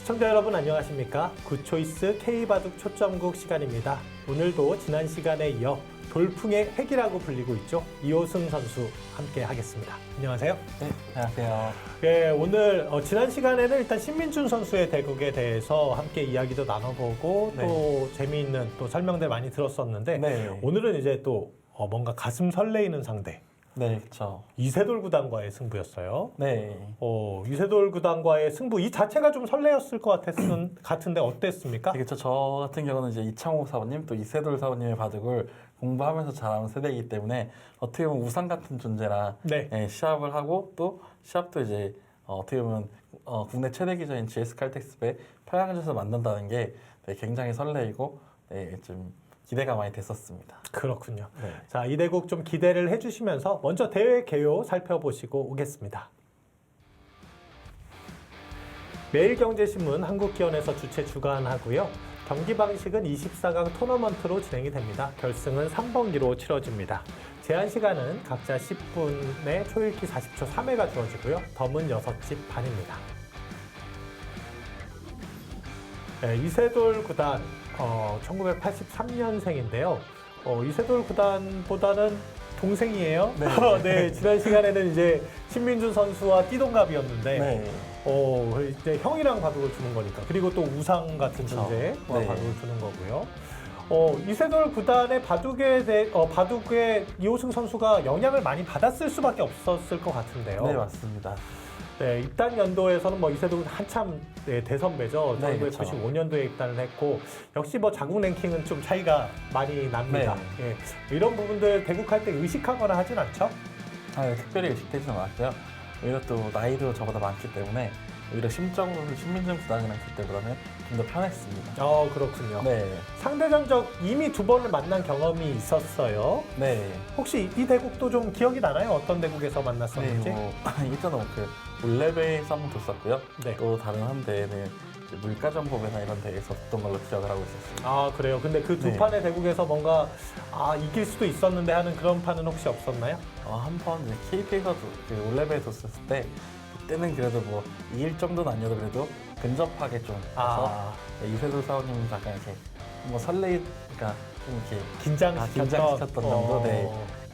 시청자 여러분 안녕하십니까? 굿초이스 K바둑 초점국 시간입니다. 오늘도 지난 시간에 이어 돌풍의 핵이라고 불리고 있죠. 이호승 선수 함께 하겠습니다. 안녕하세요. 네, 안녕하세요. 예, 오늘 지난 시간에는 일단 신민준 선수의 대국에 대해서 함께 이야기도 나눠보고 또 재미있는 또 설명들 많이 들었었는데 네. 오늘은 이제 또 뭔가 가슴 설레이는 상대 네, 그렇죠. 이세돌 구단과의 승부였어요. 네. 이세돌 구단과의 승부 이 자체가 좀 설레었을 것 같은데 어땠습니까? 그렇죠. 저 같은 경우는 이제 이창호 사원님 또 이세돌 사원님의 바둑을 공부하면서 자라온 세대이기 때문에 어떻게 보면 우상 같은 존재라 네. 시합을 하고 또 시합도 이제 어떻게 보면 국내 최대 기자인 GS 칼텍스배 평양에서 만난다는 게 굉장히 설레이고 좀 기대가 많이 됐었습니다. 그렇군요. 네. 자, 이 대국 좀 기대를 해주시면서 먼저 대회 개요 살펴보시고 오겠습니다. 매일경제신문 한국기원에서 주최 주관하고요. 경기 방식은 24강 토너먼트로 진행이 됩니다. 결승은 3번기로 치러집니다. 제한 시간은 각자 10분에 초읽기 40초 3회가 주어지고요. 덤은 6집 반입니다. 네, 이세돌 구단 1983년생인데요. 이세돌 구단보다는 동생이에요. 네. 네, 지난 시간에는 이제 신민준 선수와 띠동갑이었는데 네. 이제 형이랑 바둑을 두는 거니까. 그리고 또 우상 같은 그쵸. 존재와 네. 바둑을 두는 거고요. 이세돌 구단의 바둑에 이호승 선수가 영향을 많이 받았을 수밖에 없었을 것 같은데요. 네, 맞습니다. 네, 입단 연도에서는 이세돌은 한참 대선배죠. 네, 1995년도에 입단을 했고 역시 자국 랭킹은 좀 차이가 많이 납니다. 예, 이런 부분들 대국할 때 의식하거나 하진 않죠? 특별히 의식되지는 않았고요. 오히려 또 나이도 저보다 많기 때문에 오히려 심적으로 신민준 구단이랑 그때보다는 좀 더 편했습니다. 그렇군요. 네. 상대전적 이미 두 번을 만난 경험이 있었어요. 네. 혹시 이 대국도 좀 기억이 나나요? 어떤 대국에서 만났었는지? 일단은 올레베에서 한번 뒀었고요. 네. 또 다른 한 대회는 물가전법이나 이런 대회에서 뒀던 걸로 기억을 하고 있었습니다. 아, 그래요? 근데 그 두 네. 판의 대국에서 뭔가 이길 수도 있었는데 하는 그런 판은 혹시 없었나요? 한번 KP에서 올레베에 뒀었을 때 그때는 그래도 이길 정도는 아니어도 그래도 근접하게 좀 해서 이세돌 사원님 약간 이렇게 설레니까 좀 이렇게 긴장시켰던 정도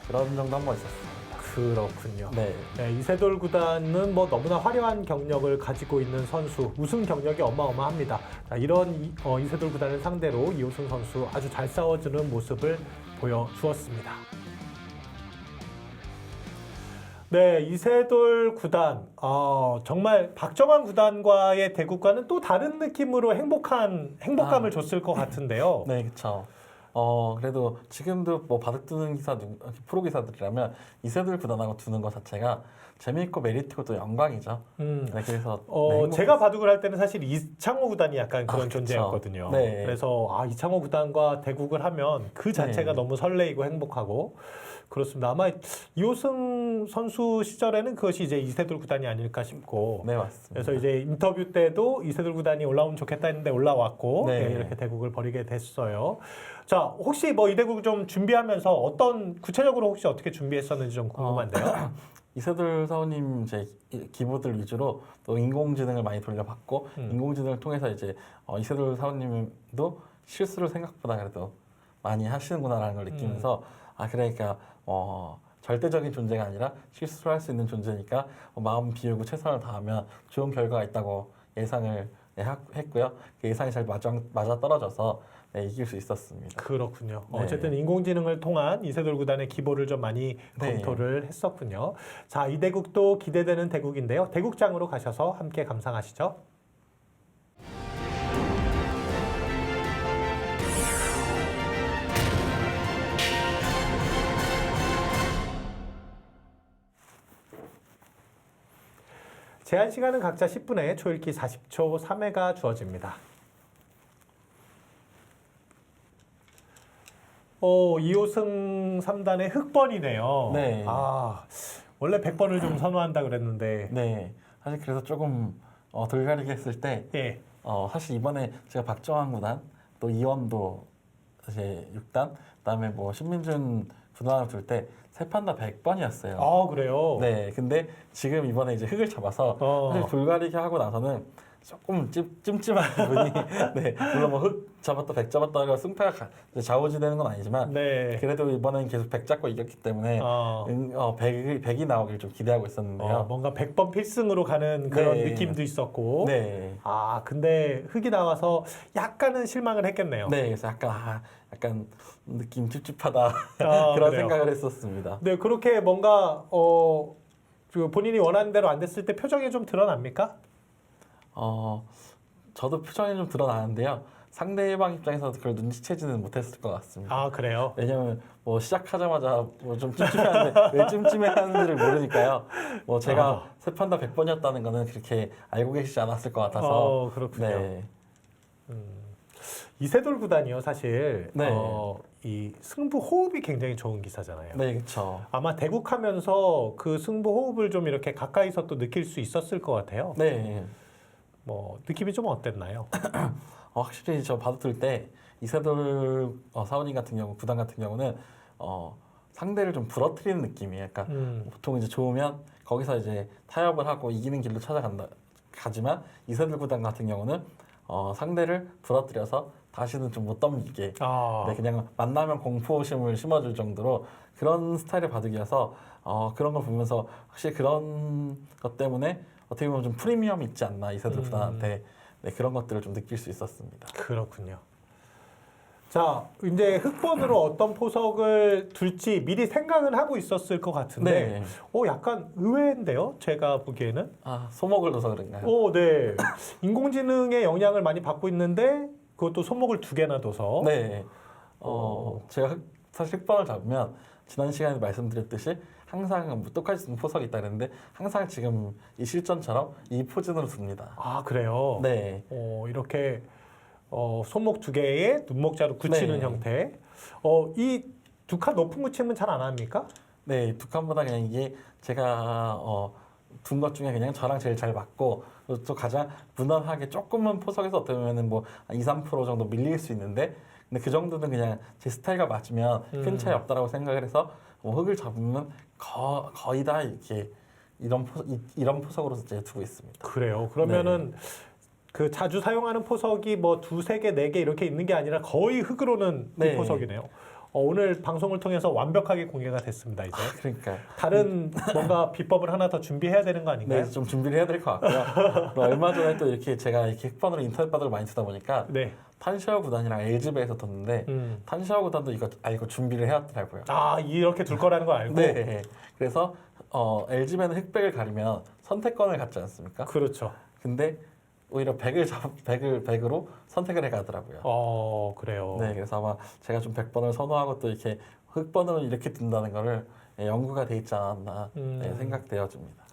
그런 정도 한 번 있었습니다. 그렇군요. 네. 네, 이세돌 구단은 너무나 화려한 경력을 가지고 있는 선수, 우승 경력이 어마어마합니다. 자, 이런 이세돌 구단을 상대로 이호승 선수 아주 잘 싸워주는 모습을 보여주었습니다. 네, 이세돌 구단 정말 박정환 구단과의 대국과는 또 다른 느낌으로 행복감을 줬을 것 같은데요. 네, 그렇죠. 그래도 지금도 바둑 두는 프로 기사들이라면 이세돌 구단하고 두는 것 자체가 재미있고 메리트고 또 영광이죠. 네, 그래서 제가 바둑을 할 때는 사실 이창호 구단이 약간 그런 그쵸. 존재였거든요. 네. 그래서 이창호 구단과 대국을 하면 그 자체가 너무 설레이고 행복하고 그렇습니다. 아마 이호승 선수 시절에는 그것이 이제 이세돌 구단이 아닐까 싶고. 네, 맞습니다. 그래서 이제 인터뷰 때도 이세돌 구단이 올라오면 좋겠다 했는데 올라왔고 네. 이렇게 대국을 벌이게 됐어요. 자, 혹시 이 대국 좀 준비하면서 구체적으로 혹시 어떻게 준비했었는지 좀 궁금한데요. 이세돌 사원님 기보들 위주로 또 인공지능을 많이 돌려봤고 인공지능을 통해서 이제 이세돌 사원님도 실수를 생각보다 그래도 많이 하시는구나라는 걸 느끼면서 그러니까 절대적인 존재가 아니라 실수를 할 수 있는 존재니까 마음 비우고 최선을 다하면 좋은 결과가 있다고 예상을 했고요. 그 예상이 잘 맞아 떨어져서 이길 수 있었습니다. 그렇군요. 네. 어쨌든 인공지능을 통한 이세돌 구단의 기보를 좀 많이 검토를 했었군요. 자, 이 대국도 기대되는 대국인데요. 대국장으로 가셔서 함께 감상하시죠. 제한 시간은 각자 10분에 초읽기 40초 3회가 주어집니다. 이호승 3단의 흑번이네요. 네. 원래 100번을 좀 선호한다 그랬는데. 네. 사실 그래서 조금 돌가리기 했을 때 사실 이번에 제가 박정환 구단 또 이원도 이제 6단 그다음에 신민준 구단을 둘 때 세 판 다 100번이었어요. 아, 그래요? 네. 근데 지금 이번에 이제 흙을 잡아서 사실 돌가리기 하고 나서는 조금 찜찜한 기분이 네 물론 뭐 흑 잡았다 백 잡았다가 승패가 좌우지되는 건 아니지만 네. 그래도 이번에는 계속 백 잡고 이겼기 때문에 백이 나오길 좀 기대하고 있었는데요. 뭔가 100번 필승으로 가는 그런 네. 느낌도 있었고. 네. 근데 흑이 나와서 약간은 실망을 했겠네요. 네, 그래서 약간 느낌 찝찝하다 그런 그래요. 생각을 했었습니다. 네, 그렇게 뭔가 그 본인이 원하는 대로 안 됐을 때 표정이 좀 드러납니까? 저도 표정이 좀 드러나는데요. 상대방 입장에서도 그걸 눈치채지는 못했을 것 같습니다. 그래요? 왜냐면 뭐 시작하자마자 뭐 좀 찜찜해하는데 왜 찜찜해하는지를 모르니까요. 뭐 제가 세 판 다 100번이었다는 거는 그렇게 알고 계시지 않았을 것 같아서. 그렇군요. 네. 이세돌 구단이요, 사실 네. 이 승부 호흡이 굉장히 좋은 기사잖아요. 네, 그렇죠. 아마 대국하면서 그 승부 호흡을 좀 이렇게 가까이서 또 느낄 수 있었을 것 같아요. 네. 뭐 느낌이 좀 어땠나요? 확실히 저 받아들 때 이세돌 사원님 같은 경우 구단 같은 경우는 상대를 좀 부러뜨리는 느낌이에요. 그러니까 보통 이제 좋으면 거기서 이제 타협을 하고 이기는 길로 가지만 이세돌 구단 같은 경우는 상대를 부러뜨려서 다시는 좀 못 덤비게 네, 그냥 만나면 공포심을 심어줄 정도로 그런 스타일의 바둑이어서 그런 걸 보면서 확실히 그런 것 때문에 어떻게 보면 좀 프리미엄이 있지 않나 이세돌 구단한테 네, 그런 것들을 좀 느낄 수 있었습니다. 그렇군요. 자, 이제 흑번으로 어떤 포석을 둘지 미리 생각은 하고 있었을 것 같은데, 네. 약간 의외인데요? 제가 보기에는. 소목을 둬서 그런가요? 네. 인공지능의 영향을 많이 받고 있는데, 그것도 손목을 2개나 둬서. 네. 제가 사실 흑번을 잡으면 지난 시간에 말씀드렸듯이 항상 뭐 똑같이 쓴 포석이 있다 그랬는데 항상 지금 이 실전처럼 이 포진으로 둡니다. 그래요? 네. 이렇게 손목 2개에 눈목자로 굳히는 네. 형태. 이 두 칸 높은 굳힘은 잘 안 합니까? 네, 두 칸보다 그냥 이게 제가 둔 것 중에 그냥 저랑 제일 잘 맞고 또 가장 무난하게 조금만 포석에서 어떻게 보면은 뭐 2, 3% 정도 밀릴 수 있는데 근데 그 정도는 그냥 제 스타일과 맞으면 큰 차이 없다라고 생각을 해서 뭐 흑을 잡으면 거의 다 이렇게 이런 포석으로 이제 두고 있습니다. 그래요. 그러면은 그 자주 사용하는 포석이 뭐 2, 3개, 4개 이렇게 있는 게 아니라 거의 흑으로는 그 네. 포석이네요. 오늘 방송을 통해서 완벽하게 공개가 됐습니다. 이제 그러니까요. 다른 뭔가 비법을 하나 더 준비해야 되는 거 아닌가요? 네, 좀 준비를 해야 될 것 같고요. 그리고 얼마 전에 또 이렇게 제가 이렇게 흑번으로 인터넷 바둑을 많이 쓰다 보니까 네. 탄샤오 구단이랑 LG배에서 뒀는데 탄샤오 구단도 이거 알고 준비를 해왔더라고요. 이렇게 둘 거라는 걸 알고. 네. 그래서 LG배는 흑백을 가리면 선택권을 갖지 않습니까? 그렇죠. 근데 오히려 백으로 선택을 해가더라고요. 그래요. 네, 그래서 아마 제가 좀 100번을 선호하고 또 이렇게 흑번으로 이렇게 둔다는 거를 연구가 돼 있지 않았나 생각되어집니다.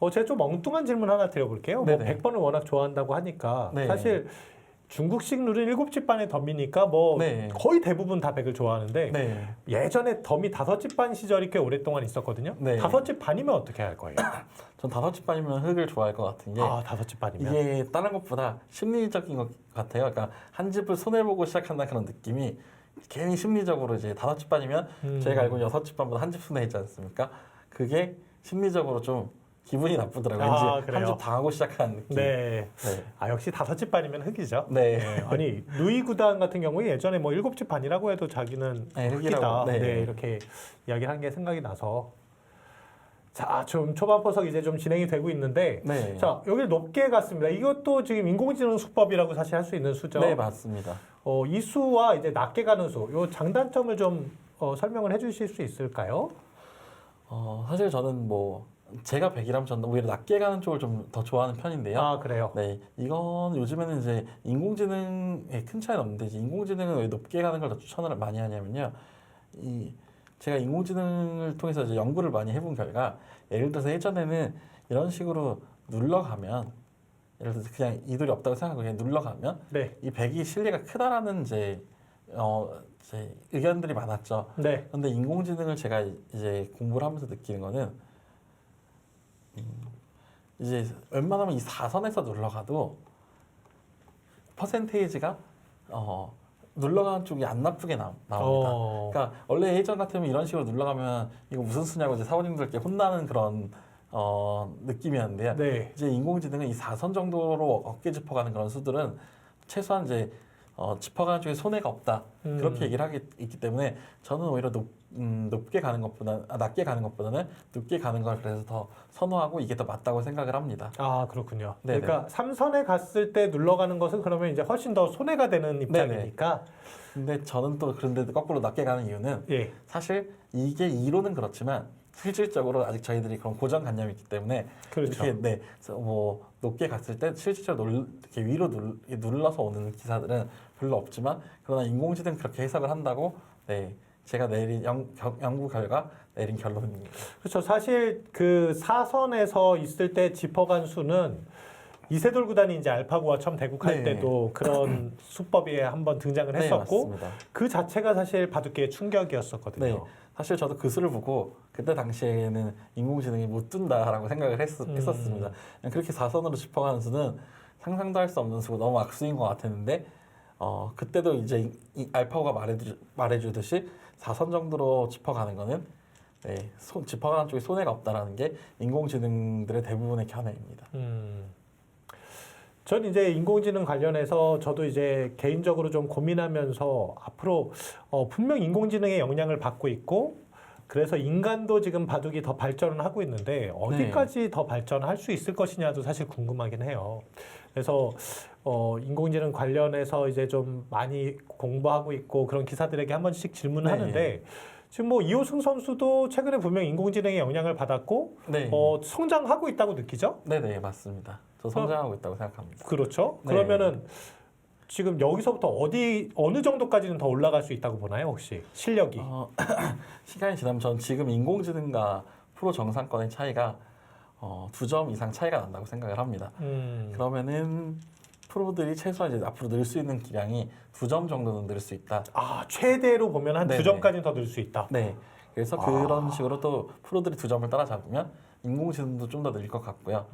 제가 좀 엉뚱한 질문 하나 드려볼게요. 뭐 네네. 100번을 워낙 좋아한다고 하니까 네. 사실 중국식 룰은 7집 반에 덤이니까 뭐 네. 거의 대부분 다 100을 좋아하는데 네. 예전에 덤이 5집 반 시절이 꽤 오랫동안 있었거든요. 네. 5집 반이면 어떻게 할 거예요? 전 5집 반이면 흑을 좋아할 것 같은 게 5집 반이면? 이게 다른 것보다 심리적인 것 같아요. 그러니까 한 집을 손해보고 시작한다 그런 느낌이 괜히 심리적으로 이제 5집 반이면 저희가 알고 있는 6집 반보다 한 집 손해있지 않습니까? 그게 심리적으로 좀 기분이 나쁘더라고요. 왠지 한 집 당하고 시작하는 느낌. 네. 네. 역시 5집 반이면 흑이죠. 네. 아니 루이 구단 같은 경우에 예전에 뭐 7집 반이라고 해도 자기는 네, 흑이다. 흑이라고. 네. 이렇게 이야기를 한 게 생각이 나서 자, 좀 초반 포석 이제 좀 진행이 되고 있는데 네. 자, 여기 높게 갔습니다. 이것도 지금 인공지능 수법이라고 사실 할 수 있는 수죠. 네, 맞습니다. 이 수와 이제 낮게 가는 수, 요 장단점을 좀 설명을 해주실 수 있을까요? 사실 저는 뭐 제가 100이라면 저는 오히려 낮게 가는 쪽을 좀 더 좋아하는 편인데요. 그래요. 네, 이건 요즘에는 이제 인공지능에 큰 차이는 없는데 이제 인공지능은 왜 높게 가는 걸 더 추천을 많이 하냐면요. 제가 인공지능을 통해서 이제 연구를 많이 해본 결과 예를 들어서 예전에는 이런 식으로 눌러가면 예를 들어서 그냥 이돌이 없다고 생각하고 그냥 눌러가면 네. 이 100이 실리가 크다라는 이제 의견들이 많았죠. 네. 그런데 인공지능을 제가 이제 공부를 하면서 느끼는 거는 이제 웬만하면 이 4선에서 눌러가도 퍼센테이지가 눌러가는 쪽이 안 나쁘게 나옵니다. 그러니까 원래 예전 같으면 이런 식으로 눌러가면 이거 무슨 수냐고 이제 사모님들께 혼나는 그런 느낌이었는데요. 네. 이제 인공지능은 이 4선 정도로 어깨 짚어가는 그런 수들은 최소한 이제 짚어가는 쪽에 손해가 없다 그렇게 얘기를 하기 있기 때문에 저는 오히려 높게 가는 것보다 낮게 가는 것보다는 높게 가는 걸 그래서 더 선호하고 이게 더 맞다고 생각을 합니다. 아, 그렇군요. 네네. 그러니까 삼선에 갔을 때 눌러가는 것은 그러면 이제 훨씬 더 손해가 되는 입장이니까. 근데 저는 또 그런데 거꾸로 낮게 가는 이유는 예. 사실 이게 이론은 그렇지만 실질적으로 아직 저희들이 그런 고정관념이 있기 때문에 그렇죠. 이렇게 그래서 뭐 높게 갔을 때 실질적으로 이렇게 위로 눌러서 오는 기사들은 별로 없지만 그러나 인공지능 그렇게 해석을 한다고 제가 내린 연구 결과 내린 결론입니다. 그렇죠. 사실 그 사선에서 있을 때 짚어간 수는 이세돌 구단이 이제 알파고와 처음 대국할 네. 때도 그런 수법이 한번 등장을 네, 했었고 맞습니다. 그 자체가 사실 바둑계의 충격이었었거든요. 네, 사실 저도 그 수를 보고 그때 당시에는 인공지능이 못 둔다라고 생각을 했었습니다. 그냥 그렇게 사선으로 짚어가는 수는 상상도 할 수 없는 수고 너무 악수인 것 같았는데 그때도 이제 이 알파고가 말해주듯이 4선 정도로 짚어가는 거는 짚어가는 쪽에 손해가 없다라는 게 인공지능들의 대부분의 견해입니다. 전 이제 인공지능 관련해서 저도 이제 개인적으로 좀 고민하면서 앞으로 분명 인공지능의 영향을 받고 있고 그래서 인간도 지금 바둑이 더 발전을 하고 있는데 어디까지 더 발전할 수 있을 것이냐도 사실 궁금하긴 해요. 그래서 인공지능 관련해서 이제 좀 많이 공부하고 있고 그런 기사들에게 한 번씩 질문을 하는데 지금 뭐 이호승 선수도 최근에 분명 인공지능의 영향을 받았고 성장하고 있다고 느끼죠? 네네, 맞습니다. 저 성장하고 있다고 생각합니다. 그렇죠. 네. 그러면은 지금 여기서부터 어느 정도까지는 더 올라갈 수 있다고 보나요, 혹시 실력이? 시간이 지나면 전 지금 인공지능과 프로 정상권의 차이가 2점 이상 차이가 난다고 생각을 합니다. 그러면은 프로들이 최소한 이제 앞으로 늘 수 있는 기량이 2점 정도는 늘 수 있다. 아, 최대로 보면 한 네네. 2점까지는 더 늘 수 있다. 네. 그래서 그런 식으로 또 프로들이 2점을 따라잡으면 인공지능도 좀 더 늘 것 같고요.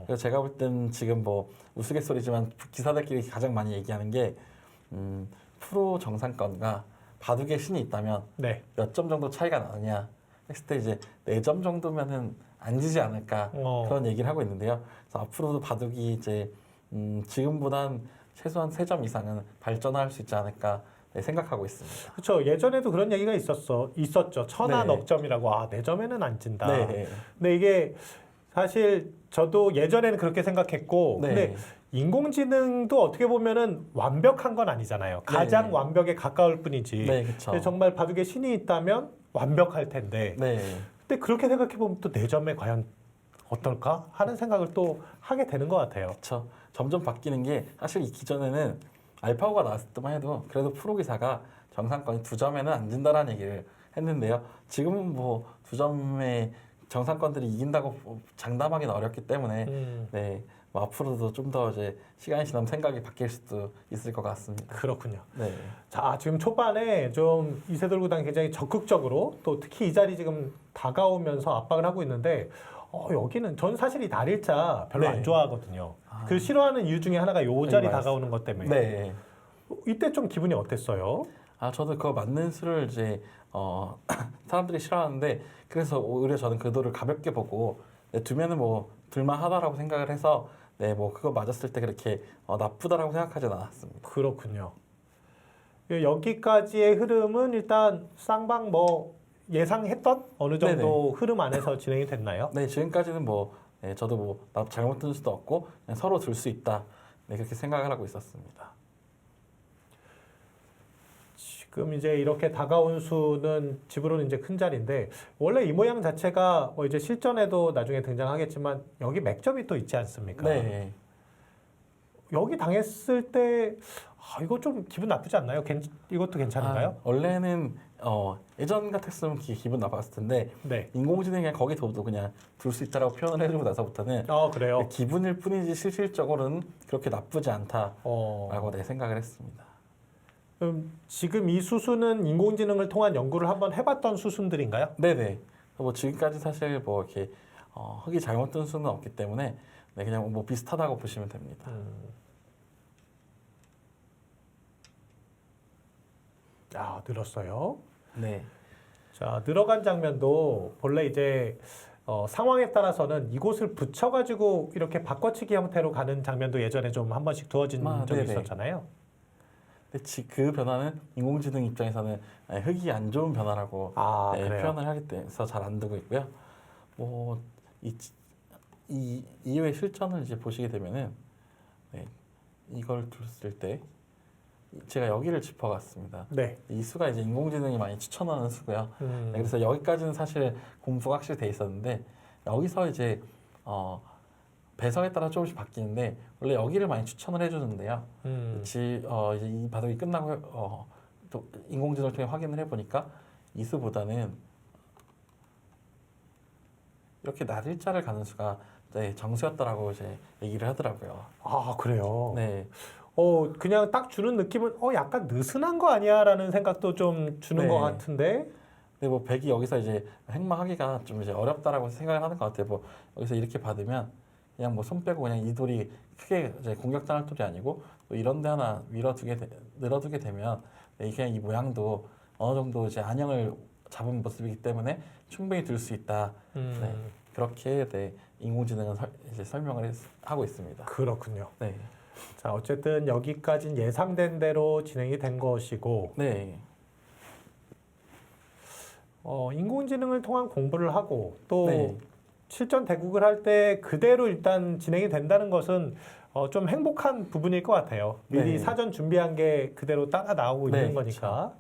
그래서 제가 볼 땐 지금 뭐 우스갯소리지만 기사들끼리 가장 많이 얘기하는 게 프로 정상권과 바둑의 신이 있다면 몇 점 정도 차이가 나느냐 했을 때 이제 4점 정도면은 안 지지 않을까 그런 얘기를 하고 있는데요. 그래서 앞으로도 바둑이 이제 지금보단 최소한 3점 이상은 발전할 수 있지 않을까 생각하고 있습니다. 그렇죠. 예전에도 그런 얘기가 있었죠. 천하 네. 넉점이라고. 아, 4점에는 안 진다. 네. 근데 이게 사실 저도 예전에는 그렇게 생각했고 네. 근데 인공지능도 어떻게 보면은 완벽한 건 아니잖아요. 가장 네. 완벽에 가까울 뿐이지. 네, 그쵸. 근데 정말 바둑에 신이 있다면 완벽할 텐데. 네. 근데 그렇게 생각해 보면 또 4점에 과연 어떨까 하는 생각을 또 하게 되는 것 같아요. 그렇죠. 점점 바뀌는 게 사실 이 기존에는 알파고가 나왔을 때만 해도 그래도 프로 기사가 정상권이 2점에는 안 진다라는 얘기를 했는데요. 지금은 뭐 2점에 정상권들이 이긴다고 장담하기는 어렵기 때문에 뭐 앞으로도 좀 더 이제 시간이 지나면 생각이 바뀔 수도 있을 것 같습니다. 그렇군요. 네. 자, 지금 초반에 좀 이세돌 구단 굉장히 적극적으로 또 특히 이 자리 지금 다가오면서 압박을 하고 있는데 여기는 전 사실 이 날일자 별로 네. 안 좋아하거든요. 그 싫어하는 이유 중에 하나가 요 자리 다가오는 것 때문에. 네. 이때 좀 기분이 어땠어요? 저도 그거 맞는 수를 이제 사람들이 싫어하는데 그래서 오히려 저는 그 도를 가볍게 보고 두면은 뭐 둘만하다라고 생각을 해서 뭐 그거 맞았을 때 그렇게 나쁘다라고 생각하진 않았습니다. 그렇군요. 여기까지의 흐름은 일단 쌍방 뭐 예상했던 어느 정도 흐름 안에서 진행이 됐나요? 네, 지금까지는 뭐 저도 뭐 잘못 든 수도 없고 그냥 서로 들 수 있다. 그렇게 생각을 하고 있었습니다. 지금 이제 이렇게 다가온 수는 집으로는 이제 큰 자리인데 원래 이 모양 자체가 뭐 이제 실전에도 나중에 등장하겠지만 여기 맥점이 또 있지 않습니까? 네. 여기 당했을 때 이거 좀 기분 나쁘지 않나요? 이것도 괜찮은가요? 원래는 예전 같았으면 기분 나빴을 텐데 네. 인공지능이 그냥 거기 둬도 그냥 둘 수 있다라고 표현을 해주고 나서부터는 그래요? 기분일 뿐이지 실질적으로는 그렇게 나쁘지 않다라고 생각을 했습니다. 지금 이 수순은 인공지능을 통한 연구를 한번 해봤던 수순들인가요? 네네. 뭐 지금까지 사실 뭐 이렇게 흙이 잘못 든 수는 없기 때문에 그냥 뭐 비슷하다고 보시면 됩니다. 늘었어요. 네. 자, 늘어간 장면도 본래 이제 상황에 따라서는 이곳을 붙여가지고 이렇게 바꿔치기 형태로 가는 장면도 예전에 좀 한 번씩 두어진 적이 네네. 있었잖아요. 근데 그 변화는 인공지능 입장에서는 흙이 안 좋은 변화라고 그래요? 표현을 하기 때문에 잘 안 두고 있고요. 뭐 이 이후의 실전을 이제 보시게 되면은 이걸 둘 때 제가 여기를 짚어갔습니다. 네. 이 수가 이제 인공지능이 많이 추천하는 수고요. 음. 그래서 여기까지는 사실 공부가 확실히 돼 있었는데 여기서 이제 배성에 따라 조금씩 바뀌는데 원래 여기를 많이 추천을 해주는데요. 이제 이 바둑이 끝나고 또 인공지능을 통해 확인을 해보니까 이 수보다는 이렇게 날일자를 가는 수가 정수였다라고 이제 얘기를 하더라고요. 그래요? 네. 그냥 딱 주는 느낌은 약간 느슨한 거 아니야라는 생각도 좀 주는 네. 것 같은데. 근데 뭐 백이 여기서 이제 횡망하기가 좀 이제 어렵다라고 생각을 하는 것 같아요. 뭐 여기서 이렇게 받으면 그냥 뭐 손 빼고 그냥 이 돌이 크게 이제 공격당할 돌이 아니고 또 이런 데 하나 늘어두게 되면 그냥 이 모양도 어느 정도 이제 안형을 잡은 모습이기 때문에 충분히 들 수 있다. 네. 그렇게 인공지능은 이제 설명을 하고 있습니다. 그렇군요. 네. 자, 어쨌든 여기까지는 예상된 대로 진행이 된 것이고, 네. 인공지능을 통한 공부를 하고 또 네. 실전 대국을 할 때 그대로 일단 진행이 된다는 것은 좀 행복한 부분일 것 같아요. 미리 네. 사전 준비한 게 그대로 따라 나오고 네, 있는 거니까.